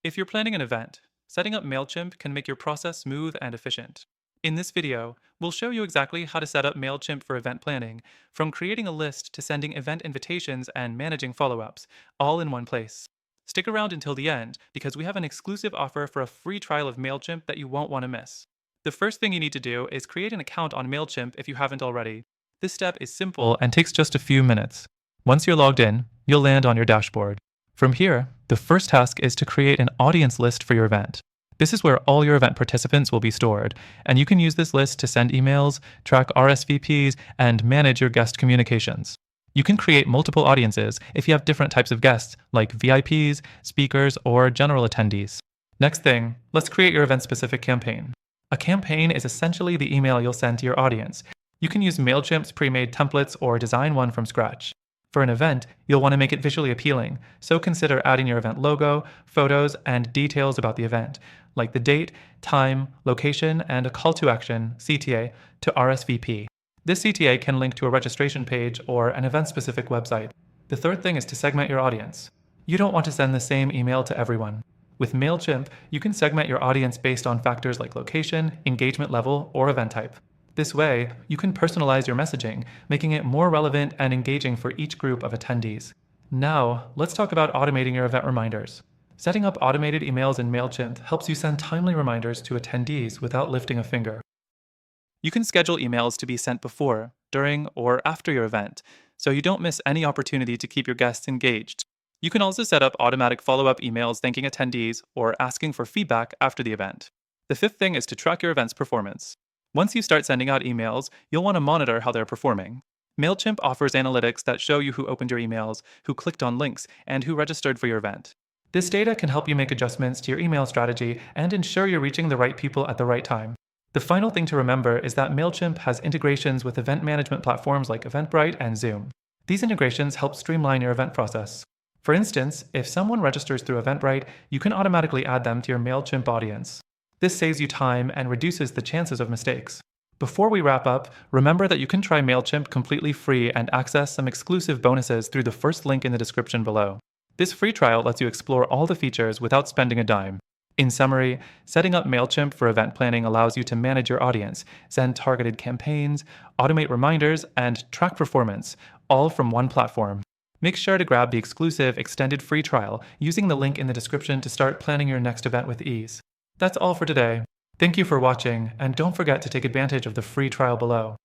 If you're planning an event, setting up Mailchimp can make your process smooth and efficient. In this video, we'll show you exactly how to set up Mailchimp for event planning, from creating a list to sending event invitations and managing follow-ups, all in one place. Stick around until the end because we have an exclusive offer for a free trial of Mailchimp that you won't want to miss. The first thing you need to do is create an account on Mailchimp if you haven't already. This step is simple and takes just a few minutes. Once you're logged in, you'll land on your dashboard. From here, the first task is to create an audience list for your event. This is where all your event participants will be stored, and you can use this list to send emails, track RSVPs, and manage your guest communications. You can create multiple audiences if you have different types of guests, like VIPs, speakers, or general attendees. Next thing, let's create your event-specific campaign. A campaign is essentially the email you'll send to your audience. You can use Mailchimp's pre-made templates or design one from scratch. For an event, you'll want to make it visually appealing, so consider adding your event logo, photos, and details about the event, like the date, time, location, and a call to action, CTA, to RSVP. This CTA can link to a registration page or an event-specific website. The third thing is to segment your audience. You don't want to send the same email to everyone. With Mailchimp, you can segment your audience based on factors like location, engagement level, or event type. This way, you can personalize your messaging, making it more relevant and engaging for each group of attendees. Now, let's talk about automating your event reminders. Setting up automated emails in Mailchimp helps you send timely reminders to attendees without lifting a finger. You can schedule emails to be sent before, during, or after your event, so you don't miss any opportunity to keep your guests engaged. You can also set up automatic follow-up emails thanking attendees or asking for feedback after the event. The fifth thing is to track your event's performance. Once you start sending out emails, you'll want to monitor how they're performing. Mailchimp offers analytics that show you who opened your emails, who clicked on links, and who registered for your event. This data can help you make adjustments to your email strategy and ensure you're reaching the right people at the right time. The final thing to remember is that Mailchimp has integrations with event management platforms like Eventbrite and Zoom. These integrations help streamline your event process. For instance, if someone registers through Eventbrite, you can automatically add them to your Mailchimp audience. This saves you time and reduces the chances of mistakes. Before we wrap up, remember that you can try Mailchimp completely free and access some exclusive bonuses through the first link in the description below. This free trial lets you explore all the features without spending a dime. In summary, setting up Mailchimp for event planning allows you to manage your audience, send targeted campaigns, automate reminders, and track performance, all from one platform. Make sure to grab the exclusive extended free trial using the link in the description to start planning your next event with ease. That's all for today. Thank you for watching, and don't forget to take advantage of the free trial below.